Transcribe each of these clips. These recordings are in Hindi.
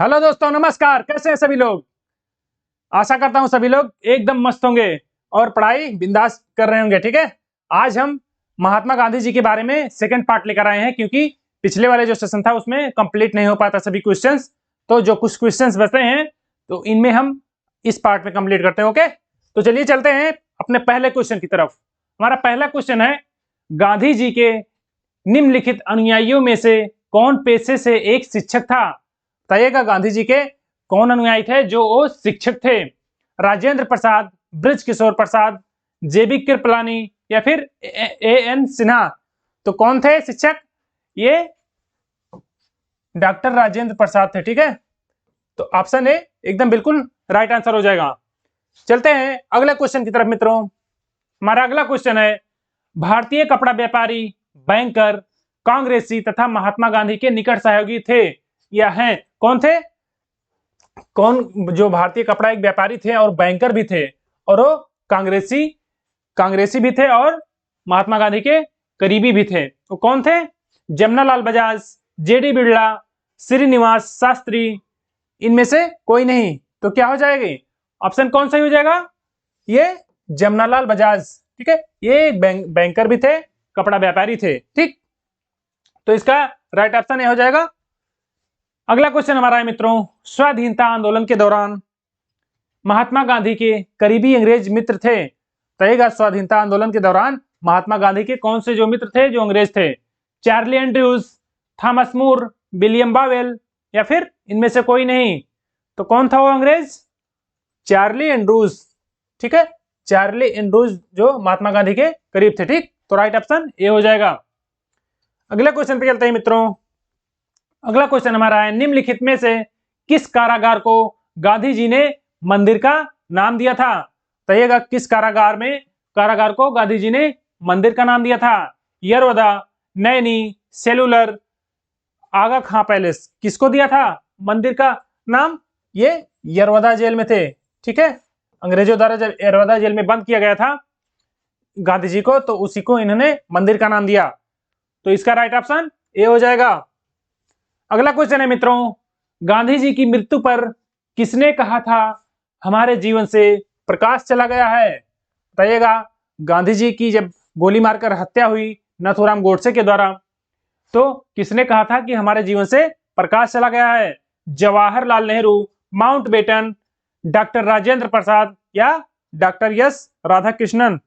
हेलो दोस्तों, नमस्कार। कैसे हैं सभी लोग? आशा करता हूं सभी लोग एकदम मस्त होंगे और पढ़ाई बिंदास कर रहे होंगे। ठीक है, आज हम महात्मा गांधी जी के बारे में सेकंड पार्ट लेकर आए हैं, क्योंकि पिछले वाले जो सेशन था उसमें कंप्लीट नहीं हो पाता सभी क्वेश्चंस। तो जो कुछ क्वेश्चंस बचे हैं तो इनमें हम इस पार्ट में कंप्लीट करते हैं। ओके, तो चलिए चलते हैं अपने पहले क्वेश्चन की तरफ। हमारा पहला क्वेश्चन है, गांधी जी के निम्नलिखित अनुयायियों में से कौन पेशे से एक शिक्षक था? बताइएगा, गांधी जी के कौन अनुयायी थे जो वो शिक्षक थे? राजेंद्र प्रसाद, ब्रज किशोर प्रसाद, जेबी कृपलानी या फिर ए एन सिन्हा? तो कौन थे शिक्षक? ये डॉक्टर राजेंद्र प्रसाद थे। ठीक है, तो ऑप्शन ए एकदम बिल्कुल राइट आंसर हो जाएगा। चलते हैं अगले क्वेश्चन की तरफ मित्रों। हमारा अगला क्वेश्चन है, भारतीय कपड़ा व्यापारी, बैंकर, कांग्रेसी तथा महात्मा गांधी के निकट सहयोगी थे या हैं? कौन थे? कौन जो भारतीय कपड़ा एक व्यापारी थे और बैंकर भी थे, और वो कांग्रेसी भी थे और महात्मा गांधी के करीबी भी थे। वो कौन थे? जमनालाल बजाज, जेडी बिरला, श्रीनिवास शास्त्री? इनमें से कोई नहीं। तो क्या हो जाएगी? ऑप्शन कौन सही हो जाएगा? ये जमनालाल बजाज। ठीक है, ये बैंकर भी थे, कपड़ा व्यापारी थे। ठीक, तो इसका राइट ऑप्शन ये हो जाएगा। अगला क्वेश्चन हमारा है मित्रों, स्वाधीनता आंदोलन के दौरान महात्मा गांधी के करीबी अंग्रेज मित्र थे। कहेगा, स्वाधीनता आंदोलन के दौरान महात्मा गांधी के कौन से जो मित्र थे जो अंग्रेज थे? चार्ली एंड्रयूज, थॉमस मूर, विलियम बावेल या फिर इनमें से कोई नहीं? तो कौन था वो अंग्रेज? Charlie Andrews. ठीक है, चार्ली एंड्रूज जो महात्मा गांधी के करीब थे। ठीक, तो राइट ऑप्शन ए हो जाएगा। अगले क्वेश्चन पे चलते हैं मित्रों। अगला क्वेश्चन हमारा है, निम्नलिखित में से किस कारागार को गांधी जी ने मंदिर का नाम दिया था? कहिएगा, किस कारागार को गांधी जी ने मंदिर का नाम दिया था? यरवदा, नैनी, सेलुलर, आगा खां पैलेस? किसको दिया था मंदिर का नाम? ये यरवदा जेल में थे। ठीक है, अंग्रेजों द्वारा जब यरवदा जेल में बंद किया गया था गांधी जी को, तो उसी को इन्होंने मंदिर का नाम दिया। तो इसका राइट ऑप्शन ए हो जाएगा। अगला क्वेश्चन है मित्रों, गांधी जी की मृत्यु पर किसने कहा था, हमारे जीवन से प्रकाश चला गया है? बताइएगा, गांधी जी की जब गोली मारकर हत्या हुई नाथूराम गोडसे के द्वारा, तो किसने कहा था कि हमारे जीवन से प्रकाश चला गया है? जवाहरलाल नेहरू, माउंटबेटन, डॉक्टर राजेंद्र प्रसाद या डॉक्टर एस राधाकृष्णन?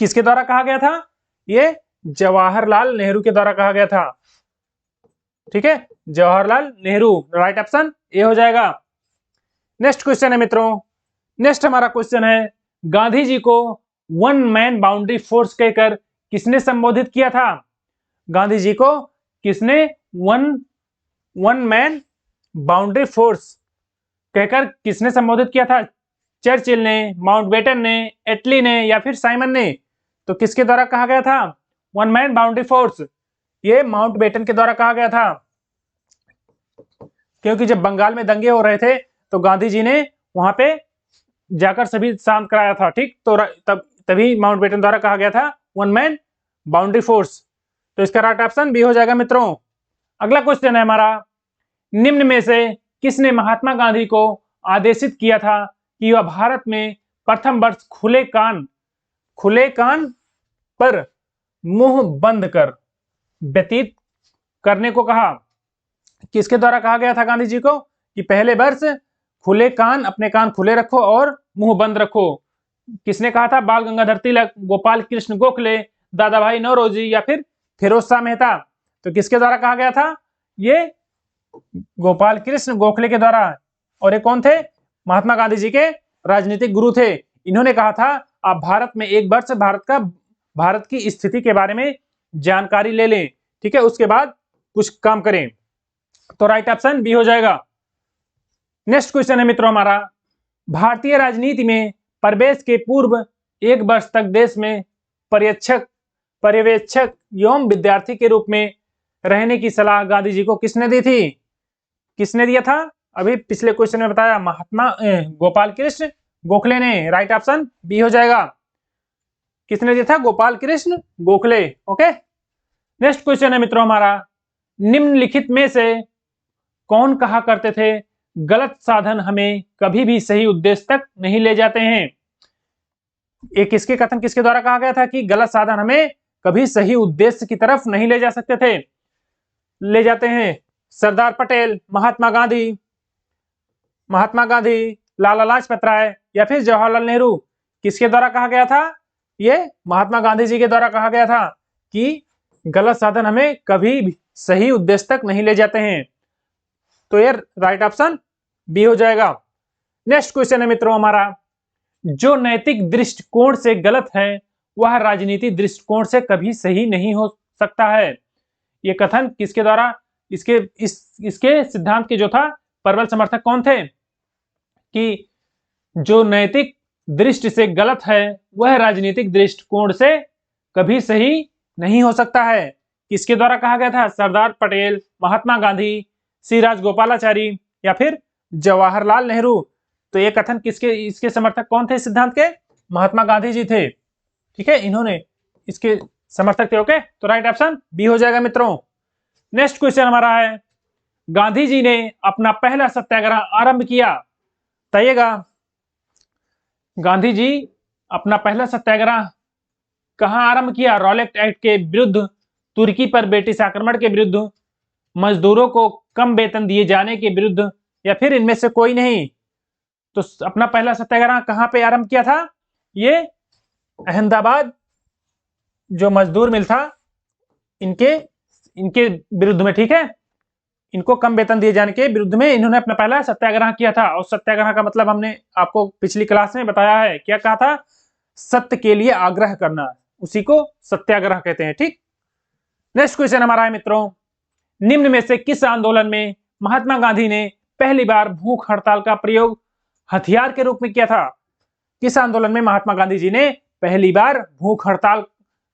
किसके द्वारा कहा गया था? ये जवाहरलाल नेहरू के द्वारा कहा गया था। ठीक है, Jawaharlal Nehru. Right option A हो जाएगा। नेक्स्ट क्वेश्चन है मित्रों, नेक्स्ट हमारा क्वेश्चन है, गांधी जी को वन मैन बाउंड्री फोर्स कहकर किसने संबोधित किया था? गांधी जी को किसने वन मैन बाउंड्री फोर्स कहकर किसने संबोधित किया था? चर्चिल ने, माउंटबेटन ने, एटली ने या फिर साइमन ने? तो किसके द्वारा कहा गया था वन मैन बाउंड्री फोर्स? ये माउंटबेटन के द्वारा कहा गया था, क्योंकि जब बंगाल में दंगे हो रहे थे तो गांधी जी ने वहां पे जाकर सभी शांत कराया था। ठीक, तो तभी माउंटबेटन द्वारा कहा गया था वन मैन बाउंड्री फोर्स। तो इसका राइट ऑप्शन बी हो जाएगा मित्रों। अगला क्वेश्चन है हमारा, निम्न में से किसने महात्मा गांधी को आदेशित किया था कि वह भारत में प्रथम वर्ष खुले कान पर मुंह बंद कर व्यतीत करने को कहा? किसके द्वारा कहा गया था गांधी जी को कि पहले वर्ष खुले कान, अपने कान खुले रखो और मुंह बंद रखो? किसने कहा था? बाल गंगाधर तिलक, गोपाल कृष्ण गोखले, दादा भाई नौरोजी या फिर फिरोज शाह मेहता? तो किसके द्वारा कहा गया था? ये गोपाल कृष्ण गोखले के द्वारा। और ये कौन थे? महात्मा गांधी जी के राजनीतिक गुरु थे। इन्होंने कहा था आप भारत में एक वर्ष भारत की स्थिति के बारे में जानकारी ले लें, ठीक है, उसके बाद कुछ काम करें। तो राइट ऑप्शन बी हो जाएगा। नेक्स्ट क्वेश्चन है मित्रों हमारा, भारतीय राजनीति में प्रवेश के पूर्व एक वर्ष तक देश में पर्यवेक्षक एवं विद्यार्थी के रूप में रहने की सलाह गांधी जी को किसने दी थी? किसने दिया था? अभी पिछले क्वेश्चन में बताया, गोपाल कृष्ण गोखले ने। राइट ऑप्शन बी हो जाएगा। किसने दिया था? Gopal Krishna Gokhale. Okay, next question है मित्रों हमारा, निम्नलिखित में से कौन कहा करते थे, गलत साधन हमें कभी भी सही उद्देश्य तक नहीं ले जाते हैं। ये किसके कथन किसके द्वारा कहा गया था कि गलत साधन हमें कभी सही उद्देश्य की तरफ नहीं ले जा सकते थे, ले जाते हैं। सरदार पटेल, महात्मा गांधी, लाला लाजपत राय या फिर जवाहरलाल नेहरू, किसके द्वारा कहा गया था? ये महात्मा गांधी जी के द्वारा कहा गया था कि गलत साधन हमें कभी भी सही उद्देश्य तक नहीं ले जाते हैं। तो ये राइट ऑप्शन बी हो जाएगा। नेक्स्ट क्वेश्चन है मित्रों हमारा, जो नैतिक दृष्टिकोण से गलत है वह राजनीतिक दृष्टिकोण से कभी सही नहीं हो सकता है। ये कथन किसके द्वारा, इसके सिद्धांत के जो था प्रबल समर्थक कौन थे कि जो नैतिक दृष्टि से गलत है वह राजनीतिक दृष्टिकोण से कभी सही नहीं हो सकता है। किसके द्वारा कहा गया था? सरदार पटेल, महात्मा गांधी, सी राजगोपालाचारी या फिर जवाहरलाल नेहरू। तो ये कथन इसके समर्थक कौन थे सिद्धांत के? महात्मा गांधी जी थे। ठीक है, इन्होंने इसके समर्थक थे। ओके, तो राइट ऑप्शन बी हो जाएगा मित्रों। नेक्स्ट क्वेश्चन हमारा है, गांधी जी ने अपना पहला सत्याग्रह आरंभ किया। बताइएगा, गांधी जी अपना पहला सत्याग्रह कहां आरंभ किया? रॉलेट एक्ट के विरुद्ध, तुर्की पर ब्रिटिश आक्रमण के विरुद्ध, मजदूरों को कम वेतन दिए जाने के विरुद्ध या फिर इनमें से कोई नहीं। तो अपना पहला सत्याग्रह कहां पे आरंभ किया था? ये अहमदाबाद जो मजदूर मिल था इनके विरुद्ध में। ठीक है, इनको कम वेतन दिए जाने के विरुद्ध में इन्होंने अपना पहला सत्याग्रह किया था। और सत्याग्रह का मतलब हमने आपको पिछली क्लास में बताया है, क्या कहा था? सत्य के लिए आग्रह करना, उसी को सत्याग्रह कहते हैं। ठीक, नेक्स्ट क्वेश्चन हमारा है मित्रों, निम्न में से किस आंदोलन में महात्मा गांधी ने पहली बार भूख हड़ताल का प्रयोग हथियार के रूप में किया था? किस आंदोलन में महात्मा गांधी जी ने पहली बार भूख हड़ताल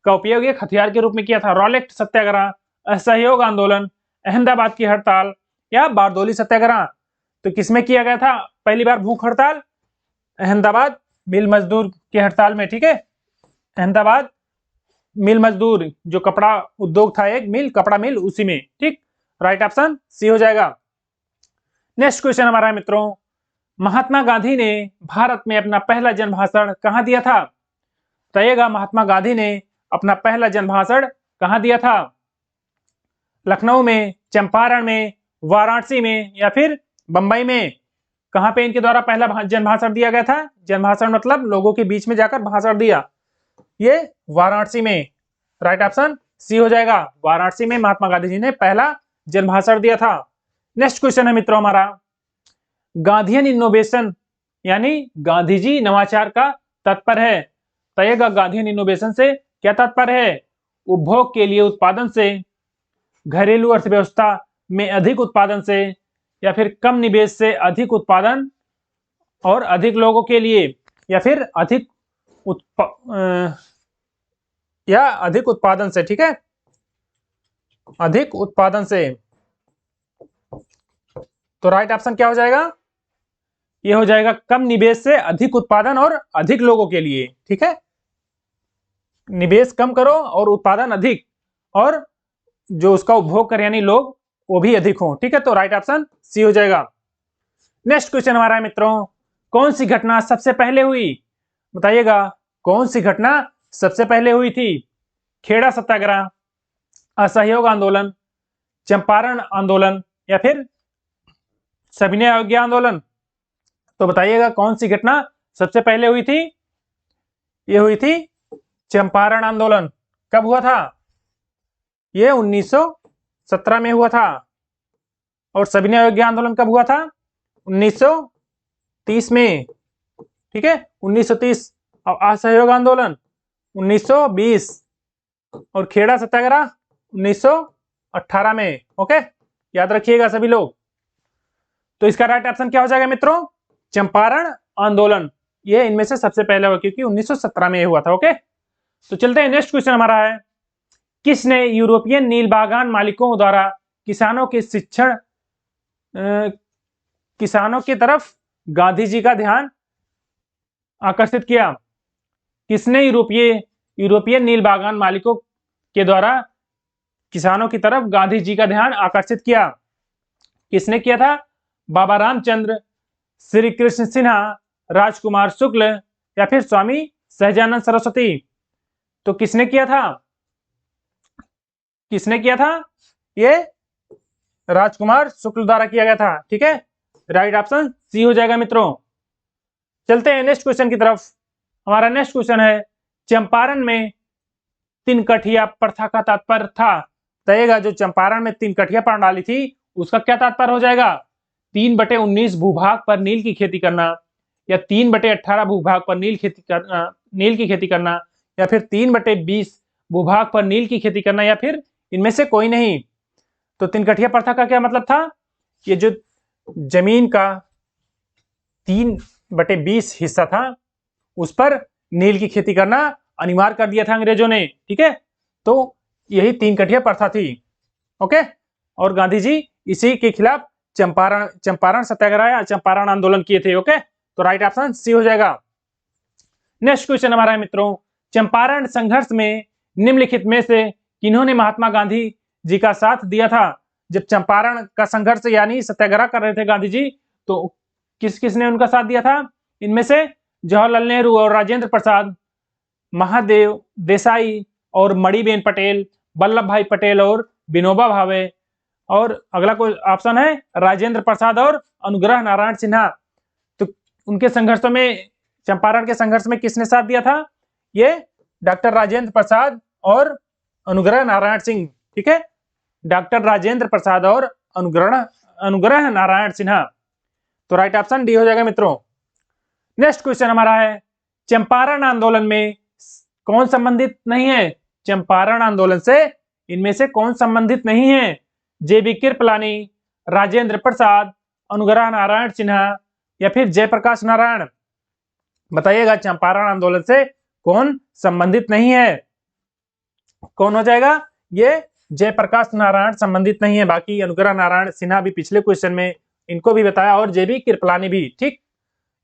का उपयोग एक हथियार के रूप में किया था? रॉलेट सत्याग्रह, असहयोग आंदोलन, अहमदाबाद की हड़ताल या बारदोली सत्याग्रह। तो किसमें किया गया था पहली बार भूख हड़ताल? अहमदाबाद मिल मजदूर की हड़ताल में। ठीक है, अहमदाबाद मिल मजदूर जो कपड़ा उद्योग था, एक मिल, कपड़ा मिल, उसी में। ठीक, राइट ऑप्शन सी हो जाएगा। नेक्स्ट क्वेश्चन हमारा है मित्रों, महात्मा गांधी ने भारत में अपना पहला जनभाषण कहां दिया था? बताइएगा, महात्मा गांधी ने अपना पहला जनभाषण कहां दिया था? लखनऊ में, चंपारण में, वाराणसी में या फिर बंबई में? कहां पे इनके द्वारा पहला जनभाषण दिया गया था? जनभाषण मतलब लोगों के बीच में जाकर भाषण दिया। ये वाराणसी में। राइट ऑप्शन सी हो जाएगा, वाराणसी में महात्मा गांधी जी ने पहला जनभाषण दिया था। नेक्स्ट क्वेश्चन है मित्रों हमारा, गांधीयन इनोवेशन यानी गांधी जी नवाचार का तात्पर्य है। बताइएगा, गांधीयन इनोवेशन से क्या तात्पर्य है? उपभोग के लिए उत्पादन से, घरेलू अर्थव्यवस्था में अधिक उत्पादन से या फिर कम निवेश से अधिक उत्पादन और अधिक लोगों के लिए या फिर अधिक उत्पादन से। ठीक है, अधिक उत्पादन से। तो राइट ऑप्शन क्या हो जाएगा? ये हो जाएगा कम निवेश से अधिक उत्पादन और अधिक लोगों के लिए। ठीक है, निवेश कम करो और उत्पादन अधिक, और जो उसका उपभोग करे यानी लोग वो भी अधिक हो। ठीक है, तो राइट ऑप्शन सी हो जाएगा। नेक्स्ट क्वेश्चन हमारा है मित्रों, कौन सी घटना सबसे पहले हुई? बताइएगा, कौन सी घटना सबसे पहले हुई थी? खेड़ा सत्याग्रह, असहयोग आंदोलन, चंपारण आंदोलन या फिर सविनय अवज्ञा आंदोलन? तो बताइएगा, कौन सी घटना सबसे पहले हुई थी? ये हुई थी चंपारण आंदोलन। कब हुआ था? ये 1917 में हुआ था। और सविनय अवज्ञा आंदोलन कब हुआ था? 1930 में। ठीक है, 1930। और असहयोग आंदोलन 1920 और खेड़ा सत्याग्रह 1918 में। ओके, याद रखिएगा सभी लोग। तो इसका राइट ऑप्शन क्या हो जाएगा मित्रों? चंपारण आंदोलन। ये इनमें से सबसे पहले हुआ क्योंकि 1917 में हुआ था। ओके, तो चलते हैं, नेक्स्ट क्वेश्चन हमारा है, किसने यूरोपियन नील बागान मालिकों द्वारा किसानों की तरफ गांधी जी का ध्यान आकर्षित किया? किसने यूरोपियन नील बागान मालिकों के द्वारा किसानों की तरफ गांधी जी का ध्यान आकर्षित किया? किसने किया था? बाबा रामचंद्र, श्री कृष्ण सिन्हा, राजकुमार शुक्ल या फिर स्वामी सहजानंद सरस्वती। तो किसने किया था? किसने किया था? ये राजकुमार शुक्ल द्वारा किया गया था। ठीक है, राइट ऑप्शन सी हो जाएगा मित्रों। चलते हैं नेक्स्ट क्वेश्चन की तरफ। हमारा नेक्स्ट क्वेश्चन है, चंपारण में तीन कठिया प्रथा का तात्पर्य था। बताइएगा, जो चंपारण में तीन कठिया प्रणाली थी उसका क्या तात्पर्य हो जाएगा? 3/19 भूभाग पर नील की खेती करना, या 3/18 भूभाग पर नील की खेती करना, या फिर 3/20 भूभाग पर नील की खेती करना, या फिर इनमें से कोई नहीं। तो तीन कठिया प्रथा का क्या मतलब था? ये जो जमीन का 3/20 हिस्सा था उस पर नील की खेती करना अनिवार्य कर दिया था अंग्रेजों ने। ठीक है, तो यही तीन कठिया प्रथा थी। ओके, और गांधी जी इसी के खिलाफ चंपारण सत्याग्रह या चंपारण आंदोलन किए थे। ओके, तो राइट ऑप्शन सी हो जाएगा। नेक्स्ट क्वेश्चन हमारा है मित्रों, चंपारण संघर्ष में निम्नलिखित में से किन्होंने महात्मा गांधी जी का साथ दिया था? जब चंपारण का संघर्ष यानी सत्याग्रह कर रहे थे गांधी जी, तो किस किसने उनका साथ दिया था? इनमें से जवाहरलाल नेहरू और राजेंद्र प्रसाद, महादेव देसाई और मणिबेन पटेल, वल्लभ भाई पटेल और विनोबा भावे। और अगला कोई ऑप्शन है राजेंद्र प्रसाद और अनुग्रह नारायण सिन्हा। तो उनके संघर्षों में, चंपारण के संघर्ष में किसने साथ दिया था? ये डॉक्टर राजेंद्र प्रसाद और अनुग्रह नारायण सिंह। ठीक है, डॉक्टर राजेंद्र प्रसाद और अनुग्रह नारायण सिन्हा। तो राइट ऑप्शन डी हो जाएगा मित्रों। नेक्स्ट क्वेश्चन हमारा है, चंपारण आंदोलन में कौन संबंधित नहीं है? चंपारण आंदोलन से इनमें से कौन संबंधित नहीं है? जेबी कृपलानी, राजेंद्र प्रसाद, अनुग्रह नारायण सिन्हा या फिर जयप्रकाश नारायण। बताइएगा, चंपारण आंदोलन से कौन संबंधित नहीं है? कौन हो जाएगा? ये जयप्रकाश नारायण संबंधित नहीं है। बाकी अनुग्रह नारायण सिन्हा भी पिछले क्वेश्चन में इनको भी बताया, और जेबी कृपलानी भी। ठीक,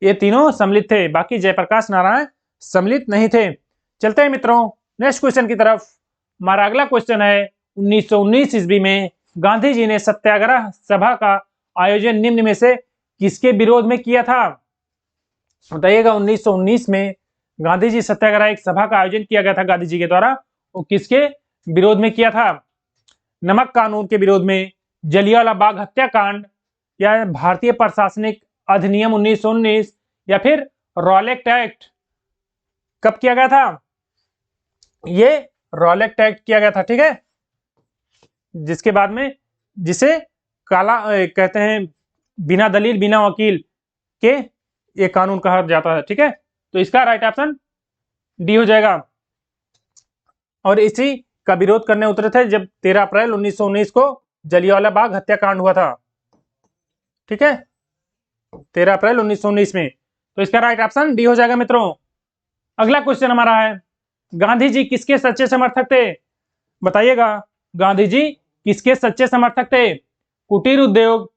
ये तीनों सम्मिलित थे, बाकी जयप्रकाश नारायण सम्मिलित नहीं थे। चलते हैं मित्रों नेक्स्ट क्वेश्चन की तरफ। हमारा अगला क्वेश्चन है, 1919 ईस्वी में गांधी जी ने सत्याग्रह सभा का आयोजन निम्न में से किसके विरोध में किया था? बताइएगा, 1919 में गांधी जी सत्याग्रह एक सभा का आयोजन किया गया था गांधी जी के द्वारा, वो किसके विरोध में किया था? नमक कानून के विरोध में, जलियांवाला बाग हत्याकांड, या भारतीय प्रशासनिक अधिनियम 1919, या फिर रॉलेट एक्ट। कब किया गया था? ये रॉलेट एक्ट किया गया था। ठीक है, जिसके बाद में, जिसे काला कहते हैं, बिना दलील बिना वकील के ये कानून कहा जाता है। ठीक है, तो इसका राइट ऑप्शन डी हो जाएगा। और इसी का विरोध करने उतरे थे जब 13 अप्रैल 1919 को जलियांवाला बाग हत्याकांड हुआ था। ठीक है, 13 अप्रैल 1919 में। तो इसका राइट ऑप्शन डी हो जाएगा मित्रों। अगला क्वेश्चन हमारा है, गांधी जी किसके सच्चे समर्थक थे? बताइएगा, गांधी जी किसके सच्चे समर्थक थे? कुटीर उद्योग,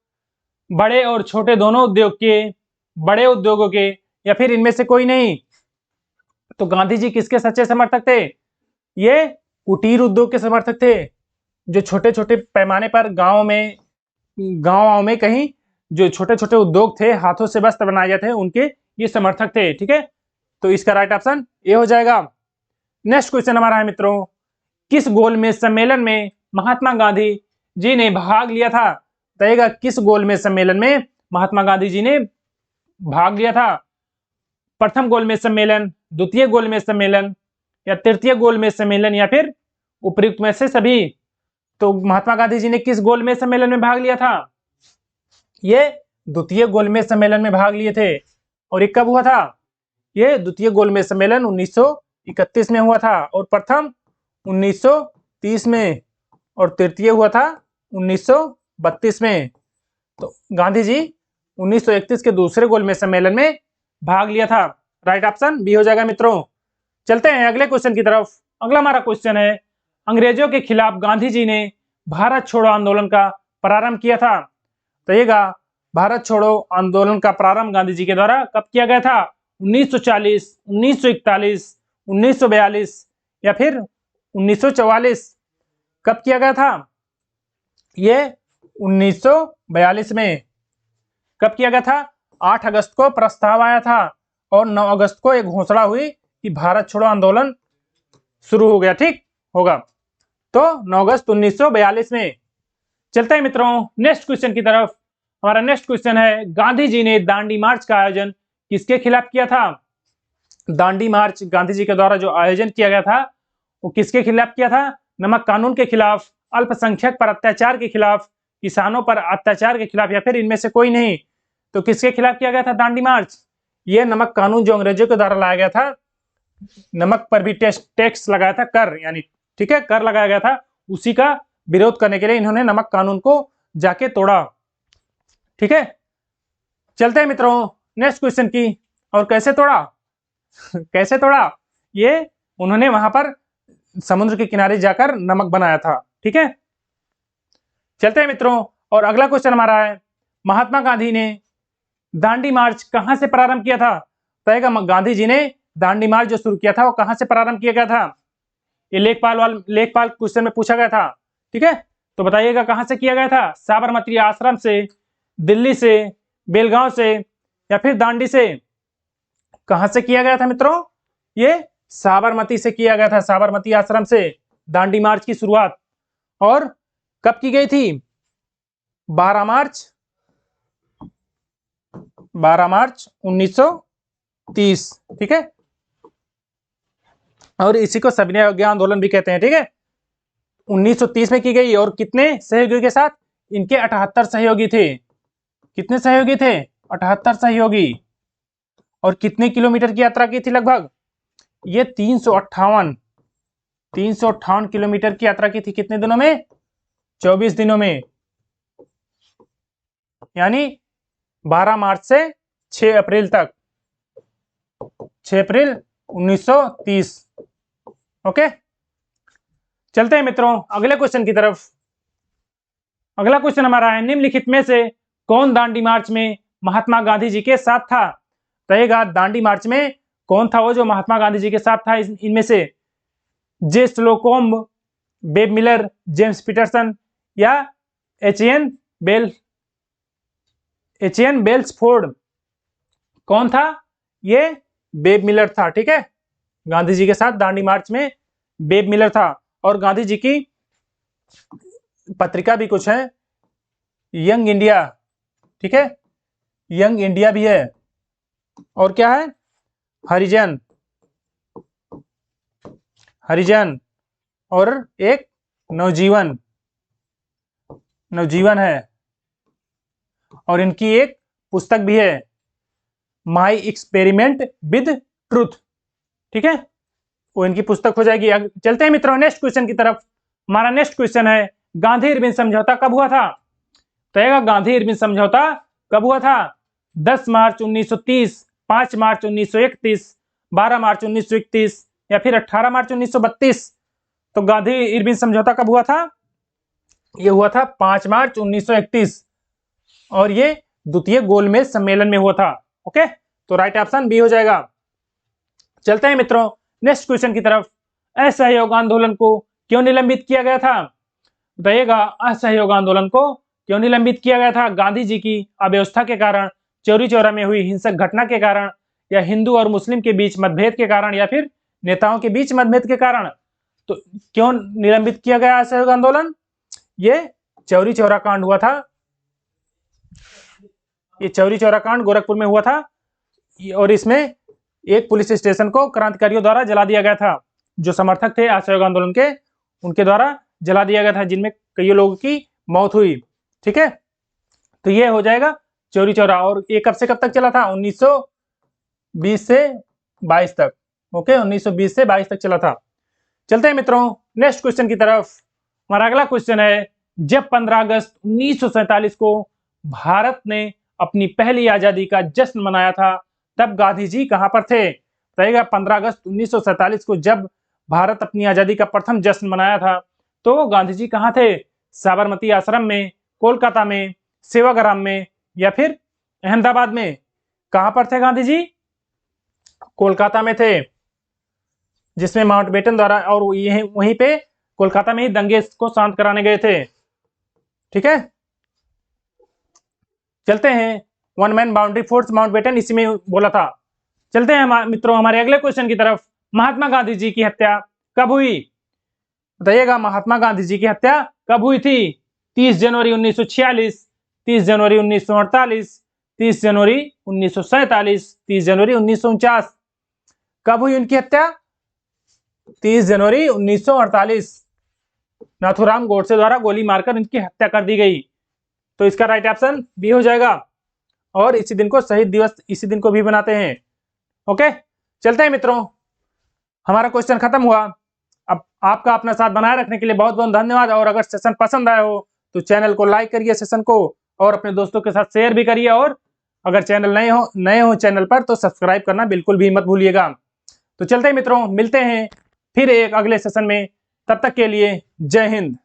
बड़े और छोटे दोनों उद्योग के, बड़े उद्योगों के, या फिर इनमें से कोई नहीं? तो गांधी जी किसके सच्चे समर्थक थे? ये कुटीर उद्योग के समर्थक थे, जो छोटे छोटे पैमाने पर गांव में कहीं जो छोटे छोटे उद्योग थे, हाथों से वस्त्र बनाए जाते हैं, उनके ये समर्थक थे। ठीक है, तो इसका राइट ऑप्शन ए हो जाएगा। नेक्स्ट क्वेश्चन हमारा है मित्रों, किस गोलमेज सम्मेलन में महात्मा गांधी जी ने भाग लिया था? बताइएगा, किस गोलमेज सम्मेलन में महात्मा गांधी जी ने भाग लिया था? प्रथम गोलमेज सम्मेलन, द्वितीय गोलमेज सम्मेलन, या तृतीय गोलमेज सम्मेलन, या फिर उपयुक्त में से सभी? तो महात्मा गांधी जी ने किस गोलमेज सम्मेलन में भाग लिया था? ये द्वितीय गोलमेज सम्मेलन में भाग लिए थे। और ये कब हुआ था? ये द्वितीय गोलमेज सम्मेलन 1931 में हुआ था, और प्रथम 1930 में, और तृतीय हुआ था 1932 में। तो गांधी जी 1931 के दूसरे गोलमेज सम्मेलन में भाग लिया था। राइट ऑप्शन बी हो जाएगा मित्रों। चलते हैं अगले क्वेश्चन की तरफ। अगला हमारा क्वेश्चन है, अंग्रेजों के खिलाफ गांधी जी ने भारत छोड़ो आंदोलन का प्रारंभ किया था। कहिएगा, भारत छोड़ो आंदोलन का प्रारंभ गांधी जी के द्वारा कब किया गया था? 1940, 1941, 1942 या फिर 1944? कब किया गया था? ये 1942 में। कब किया गया था? 8 अगस्त को प्रस्ताव आया था और 9 अगस्त को एक घोषणा हुई कि भारत छोड़ो आंदोलन शुरू हो गया। ठीक होगा, तो 9 अगस्त 1942 में। चलते हैं मित्रों नेक्स्ट क्वेश्चन की तरफ। हमारा नेक्स्ट क्वेश्चन है, गांधी जी ने दांडी मार्च का आयोजन किसके खिलाफ किया था? दांडी मार्च गांधी जी के द्वारा जो आयोजन किया गया था वो किसके खिलाफ किया था? नमक कानून के खिलाफ, अल्पसंख्यक पर अत्याचार के खिलाफ, किसानों पर अत्याचार के खिलाफ, या फिर इनमें से कोई नहीं। तो किसके खिलाफ किया गया था दांडी मार्च? ये नमक कानून जो अंग्रेजों के द्वारा लाया गया था, नमक पर भी टैक्स लगाया था, कर यानी, ठीक है, कर लगाया गया था, उसी का विरोध करने के लिए इन्होंने नमक कानून को जाके तोड़ा। ठीक है, चलते हैं मित्रों नेक्स्ट क्वेश्चन की। और कैसे तोड़ा? कैसे तोड़ा? ये उन्होंने वहां पर समुद्र के किनारे जाकर नमक बनाया था। ठीक है, चलते हैं मित्रों। और अगला क्वेश्चन हमारा है, महात्मा गांधी ने दांडी मार्च कहां से प्रारंभ किया था? कहेगा गांधी जी ने दांडी मार्च जो शुरू किया था वो कहां से प्रारंभ किया गया था? ये लेखपाल क्वेश्चन में पूछा गया था। ठीक है, तो बताइएगा कहां से किया गया था? साबरमती आश्रम से, दिल्ली से, बेलगांव से, या फिर दांडी से? कहां से किया गया था मित्रों? ये साबरमती से किया गया था, साबरमती आश्रम से दांडी मार्च की शुरुआत। और कब की गई थी? 12 मार्च 1930। ठीक है, और इसी को सविनय अवज्ञा आंदोलन भी कहते हैं। ठीक है, 1930 में की गई। और कितने सहयोगियों के साथ? इनके 78 सहयोगी थे। कितने सहयोगी थे? 78 सहयोगी। और कितने किलोमीटर की यात्रा की थी? लगभग ये 358 किलोमीटर की यात्रा की थी। कितने दिनों में? 24 दिनों में, यानी 12 मार्च से 6 अप्रैल तक, 6 अप्रैल 1930। ओके, चलते हैं मित्रों अगले क्वेश्चन की तरफ। अगला क्वेश्चन हमारा है, निम्नलिखित में से कौन दांडी मार्च में महात्मा गांधी जी के साथ था? रहेगा दांडी मार्च में कौन था वो जो महात्मा गांधी जी के साथ था? इनमें से जे स्लोकोम्ब, बेब मिलर, जेम्स पीटरसन, या एचएन बेल्सफोर्ड? कौन था? ये बेब मिलर था। ठीक है, गांधी जी के साथ दांडी मार्च में बेब मिलर था। और गांधी जी की पत्रिका भी कुछ है, यंग इंडिया। ठीक है, यंग इंडिया भी है। और क्या है? हरिजन, और एक नवजीवन है। और इनकी एक पुस्तक भी है, माई एक्सपेरिमेंट विद ट्रूथ। ठीक है, वो इनकी पुस्तक हो जाएगी। चलते हैं मित्रों नेक्स्ट क्वेश्चन की तरफ। हमारा नेक्स्ट क्वेश्चन है, गांधी इरविन समझौता कब हुआ था? तो गांधी इरविन समझौता कब हुआ था? 10 मार्च 1930, 5 मार्च 1931, 12 मार्च 1931, या फिर 18 मार्च 1932? तो गांधी इरविन समझौता कब हुआ था? ये हुआ था 5 मार्च 1931, और ये द्वितीय गोलमेज सम्मेलन में हुआ था। ओके, तो राइट ऑप्शन बी हो जाएगा। चलते हैं मित्रों नेक्स्ट क्वेश्चन की तरफ। असहयोग आंदोलन को क्यों निलंबित किया गया था? बताइएगा असहयोग आंदोलन को क्यों निलंबित किया गया था? गांधी जी की अव्यवस्था के कारण, चौरी चौरा में हुई हिंसक घटना के कारण, या हिंदू और मुस्लिम के बीच मतभेद के कारण, या फिर नेताओं के बीच मतभेद के कारण? तो क्यों निलंबित किया गया असहयोग आंदोलन? ये चौरी चौरा कांड हुआ था। ये चौरी चौरा कांड गोरखपुर में हुआ था, और इसमें एक पुलिस स्टेशन को क्रांतिकारियों द्वारा जला दिया गया था। जो समर्थक थे असहयोग आंदोलन के, उनके द्वारा जला दिया गया था, जिनमें कई लोगों की मौत हुई। ठीक है, तो ये हो जाएगा चौरी चौरा। और ये कब से कब तक चला था? 1920 से 22 तक। ओके, 1920 से 22 तक चला था। चलते हैं मित्रों नेक्स्ट क्वेश्चन की तरफ। हमारा अगला क्वेश्चन है, जब 15 अगस्त 1947 को भारत ने अपनी पहली आजादी का जश्न मनाया था, तब गांधी जी कहां पर थे? रहेगा 15 अगस्त 1947 को जब भारत अपनी आजादी का प्रथम जश्न मनाया था, तो गांधी जी कहां थे? साबरमती आश्रम में, कोलकाता में, सेवाग्राम में, या फिर अहमदाबाद में? कहां पर थे गांधी जी? कोलकाता में थे, जिसमें माउंटबेटन द्वारा, और वहीं पे कोलकाता में ही दंगे को शांत कराने गए थे। ठीक है, चलते हैं, one man boundary force Mountbatten इसी में बोला था। चलते हैं मित्रों हमारे अगले क्वेश्चन की तरफ। महात्मा गांधी जी की हत्या कब हुई? बताइएगा, महात्मा गांधी जी की हत्या कब हुई थी? 30 जनवरी 1946, 30 जनवरी 1948, 30 जनवरी 1947, 30 जनवरी 1949। कब हुई उनकी हत्या? 30 जनवरी 1948। नाथूराम गोडसे द्वारा गोली मारकर उनकी हत्या कर दी गई। तो इसका राइट ऑप्शन बी हो जाएगा। और इसी दिन को शहीद दिवस इसी दिन को भी बनाते हैं। ओके, चलते हैं मित्रों, हमारा क्वेश्चन खत्म हुआ। अब आपका अपना साथ बनाए रखने के लिए बहुत बहुत धन्यवाद। और अगर सेशन पसंद आया हो तो चैनल को लाइक करिए सेशन को, और अपने दोस्तों के साथ शेयर भी करिए। और अगर चैनल नए हो चैनल पर तो सब्सक्राइब करना बिल्कुल भी मत भूलिएगा। तो चलते हैं मित्रों, मिलते हैं फिर एक अगले सेशन में। तब तक के लिए जय हिंद।